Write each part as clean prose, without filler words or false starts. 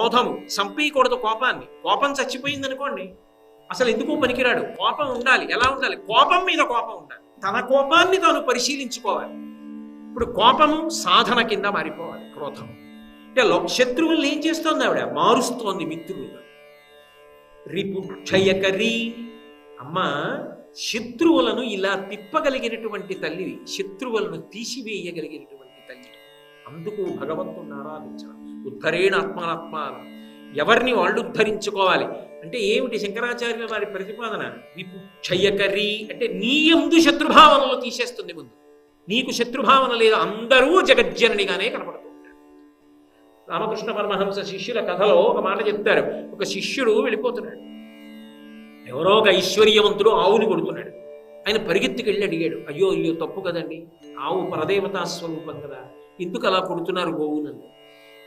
క్రోధము, చంపేయకూడదు కోపాన్ని. కోపం చచ్చిపోయింది అనుకోండి, అసలు ఎందుకు పనికిరాడు. కోపం ఉండాలి. ఎలా ఉండాలి? కోపం మీద కోపం ఉండాలి. తన కోపాన్ని తాను పరిశీలించుకోవాలి. ఇప్పుడు కోపము సాధన కింద మారిపోవాలి. క్రోధము అంటే శత్రువుల్ని ఏం చేస్తోంది ఆవిడ? మారుస్తోంది మిత్రులుగా. రిపు క్షయకరీ. అమ్మ, శత్రువులను ఇలా తిప్పగలిగినటువంటి తల్లివి, శత్రువులను తీసివేయగలిగినటువంటి తల్లి. అందుకు భగవంతుని ఆరాధించడం. ఉద్ధరేణ ఆత్మానాత్మానం. ఎవరిని వాళ్ళు ఉద్ధరించుకోవాలి అంటే ఏమిటి? శంకరాచార్యుల వారి ప్రతిపాదన విపు క్షయకరీ అంటే నీ యందు శత్రుభావనలు తీసేస్తుంది. ముందు నీకు శత్రుభావన లేదు, అందరూ జగజ్జననిగానే కనపడుతూ ఉంటారు. రామకృష్ణ పరమహంస శిష్యుల కథలో ఒక మాట చెప్తారు. ఒక శిష్యుడు వెళ్ళిపోతున్నాడు, ఎవరో ఒక ఐశ్వర్యవంతుడు ఆవుని కొడుతున్నాడు. ఆయన పరిగెత్తుకెళ్ళి అడిగాడు, అయ్యో అయ్యో తప్పు కదండి, ఆవు పరదేవతా స్వరూపం కదా, ఎందుకు అలా కొడుతున్నారు గోవునని?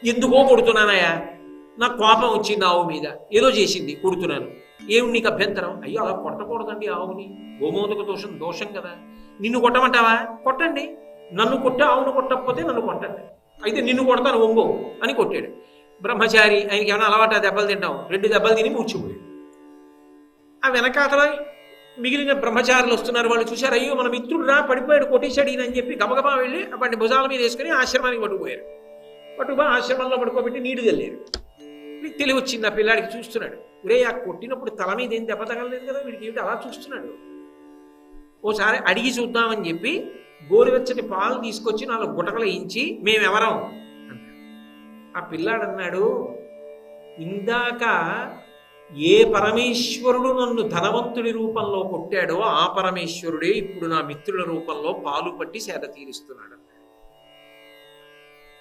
ఎందుకో కొడుతున్నానయా, నాకు కోపం వచ్చింది ఆవు మీద, ఏదో చేసింది కొడుతున్నాను. ఏమి నీకు అభ్యంతరం? అయ్యో అలా కొట్టకూడదండి ఆవుని, గోమోదక దోషం దోషం కదా. నిన్ను కొట్టమంటావా? కొట్టండి. నన్ను కొట్ట, ఆవును కొట్టకపోతే నన్ను కొట్టండి, అయితే నిన్ను కొడతాను ఒంగో అని కొట్టాడు. బ్రహ్మచారి, ఆయనకి ఏమైనా అలవాటు దెబ్బలు తింటాం, 2 దెబ్బలు తిని మూర్చిపోయాడు. ఆ వెనకాతల మిగిలిన బ్రహ్మచారులు వస్తున్నారు. వాళ్ళు చూశారు, అయ్యో మన మిత్రుడు రా పడిపోయాడు, కొట్టేశాడు ఈయన అని చెప్పి గబగబా వెళ్ళి వాడిని భుజాల మీద వేసుకుని ఆశ్రమానికి పట్టుకుపోయారు. ఆశ్రమంలో పడుకోబెట్టి నీళ్లు చల్లారు. తెలివి వచ్చింది ఆ పిల్లాడికి. చూస్తున్నాడు, ఒరే ఆ కొట్టినప్పుడు తల మీద ఏం దెబ్బ తగలలేదు కదా, వీడికి ఏమిటి అలా చూస్తున్నాడు. ఓసారి అడిగి చూద్దామని చెప్పి గోరువెచ్చటి పాలు తీసుకొచ్చి 4 గుటకలు వేయించి మేమెవరం అన్నాడు. ఆ పిల్లాడు అన్నాడు, ఇందాక ఏ పరమేశ్వరుడు నన్ను ధనవంతుడి రూపంలో కొట్టాడో ఆ పరమేశ్వరుడే ఇప్పుడు నా మిత్రుల రూపంలో పాలు పట్టి సేద తీరుస్తున్నాడు.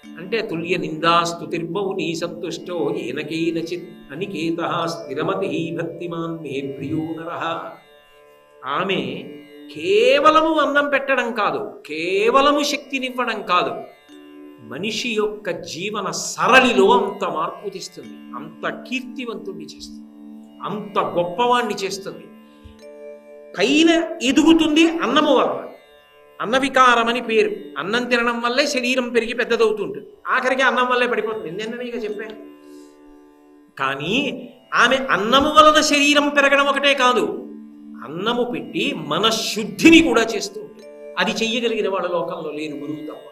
అంటే తుల్య నిందాస్తుతిర్మౌని సంతుష్టో ఏనకేనచిత్ అనికేత స్థిరమతి భక్తిమాన్ మే ప్రియో నరః. ఆమె కేవలము అన్నం పెట్టడం కాదు, కేవలము శక్తినివ్వడం కాదు, మనిషి యొక్క జీవన సరళిలో అంత మార్పు తెస్తుంది, అంత కీర్తివంతుణ్ణి చేస్తుంది, అంత గొప్పవాణ్ణి చేస్తుంది. పైన ఎదుగుతుంది అన్నము వల్ల. అన్న వికారం అని పేరు. అన్నం తినడం వల్లే శరీరం పెరిగి పెద్దదవుతుంటుంది, ఆఖరికి అన్నం వల్లే పడిపోతుంది. నిన్ననేగా చెప్పాను. కానీ ఆమె అన్నము వలన శరీరం పెరగడం ఒకటే కాదు, అన్నము పెట్టి మన శుద్ధిని కూడా చేస్తూ ఉంటుంది. అది చెయ్యగలిగిన వాళ్ళ లోకంలో లేరు, గురువు తప్ప.